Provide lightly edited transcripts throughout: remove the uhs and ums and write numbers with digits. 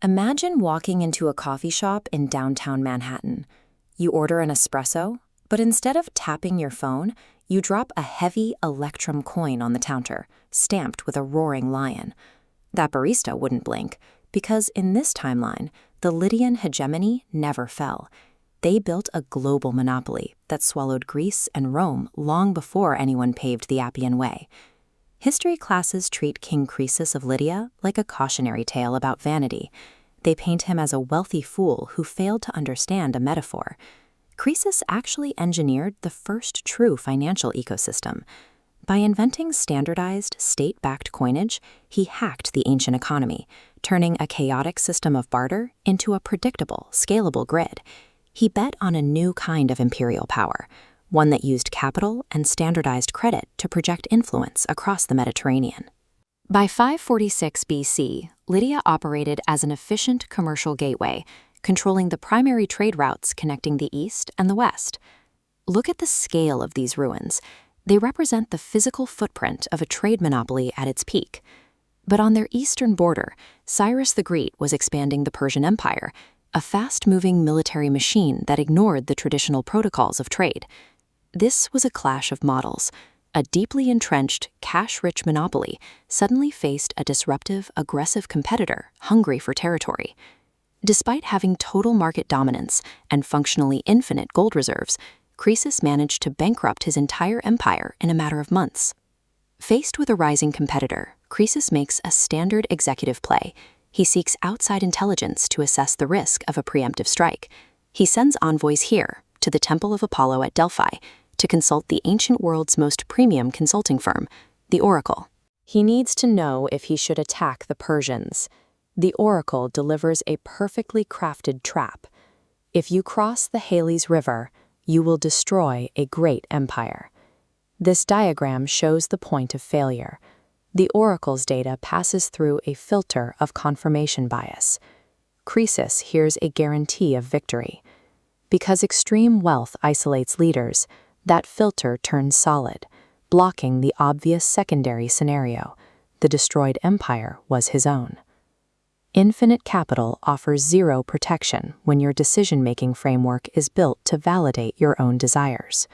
Imagine walking into a coffee shop in downtown Manhattan. You order an espresso, but instead of tapping your phone, you drop a heavy electrum coin on the counter, stamped with a roaring lion. That barista wouldn't blink, because in this timeline, the Lydian hegemony never fell. They built a global monopoly that swallowed Greece and Rome long before anyone paved the Appian Way. History classes treat King Croesus of Lydia like a cautionary tale about vanity. They paint him as a wealthy fool who failed to understand a metaphor. Croesus actually engineered the first true financial ecosystem. By inventing standardized, state-backed coinage, he hacked the ancient economy, turning a chaotic system of barter into a predictable, scalable grid. He bet on a new kind of imperial power, one that used capital and standardized credit to project influence across the Mediterranean. By 546 BC, Lydia operated as an efficient commercial gateway, controlling the primary trade routes connecting the East and the West. Look at the scale of these ruins. They represent the physical footprint of a trade monopoly at its peak. But on their eastern border, Cyrus the Great was expanding the Persian Empire, a fast-moving military machine that ignored the traditional protocols of trade. This was a clash of models. A deeply entrenched, cash-rich monopoly suddenly faced a disruptive, aggressive competitor hungry for territory. Despite having total market dominance and functionally infinite gold reserves, Croesus managed to bankrupt his entire empire in a matter of months. Faced with a rising competitor, Croesus makes a standard executive play. He seeks outside intelligence to assess the risk of a preemptive strike. He sends envoys here, to the Temple of Apollo at Delphi, to consult the ancient world's most premium consulting firm, the Oracle. He needs to know if he should attack the Persians. The Oracle delivers a perfectly crafted trap. If you cross the Halys River, you will destroy a great empire. This diagram shows the point of failure. The Oracle's data passes through a filter of confirmation bias. Croesus hears a guarantee of victory. Because extreme wealth isolates leaders, that filter turns solid, blocking the obvious secondary scenario. The destroyed empire was his own. Infinite capital offers zero protection when your decision-making framework is built to validate your own desires.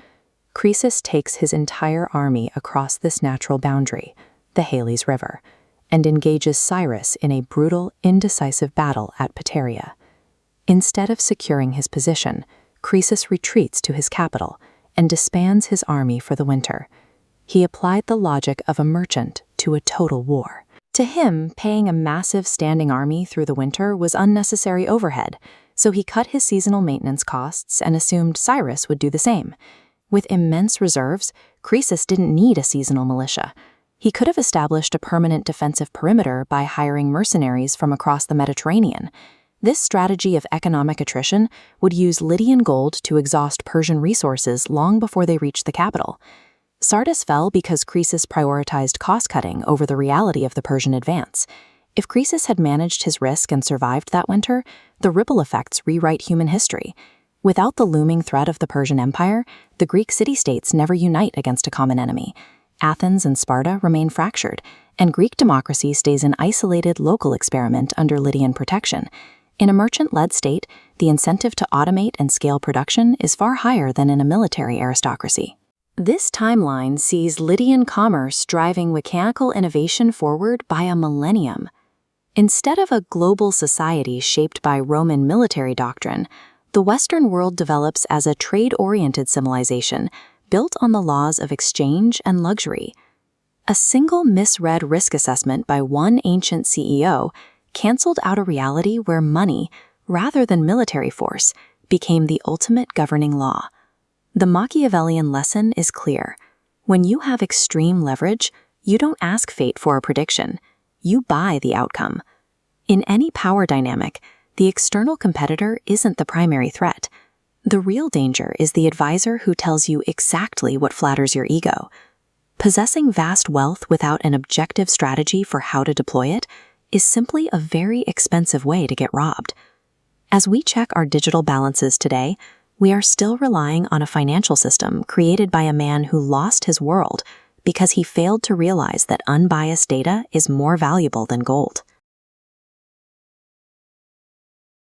Croesus takes his entire army across this natural boundary, the Halys River, and engages Cyrus in a brutal, indecisive battle at Pteria. Instead of securing his position, Croesus retreats to his capital and disbands his army for the winter. He applied the logic of a merchant to a total war. To him, paying a massive standing army through the winter was unnecessary overhead, so he cut his seasonal maintenance costs and assumed Cyrus would do the same. With immense reserves, Croesus didn't need a seasonal militia. He could have established a permanent defensive perimeter by hiring mercenaries from across the Mediterranean. This strategy of economic attrition would use Lydian gold to exhaust Persian resources long before they reached the capital. Sardis fell because Croesus prioritized cost-cutting over the reality of the Persian advance. If Croesus had managed his risk and survived that winter, the ripple effects rewrite human history. Without the looming threat of the Persian Empire, the Greek city-states never unite against a common enemy. Athens and Sparta remain fractured, and Greek democracy stays an isolated local experiment under Lydian protection. In a merchant-led state, the incentive to automate and scale production is far higher than in a military aristocracy. This timeline sees Lydian commerce driving mechanical innovation forward by a millennium. Instead of a global society shaped by Roman military doctrine, the Western world develops as a trade-oriented civilization built on the laws of exchange and luxury. A single misread risk assessment by one ancient CEO canceled out a reality where money, rather than military force, became the ultimate governing law. The Machiavellian lesson is clear. When you have extreme leverage, you don't ask fate for a prediction. You buy the outcome. In any power dynamic, the external competitor isn't the primary threat. The real danger is the advisor who tells you exactly what flatters your ego. Possessing vast wealth without an objective strategy for how to deploy it is simply a very expensive way to get robbed. As we check our digital balances today, we are still relying on a financial system created by a man who lost his world because he failed to realize that unbiased data is more valuable than gold.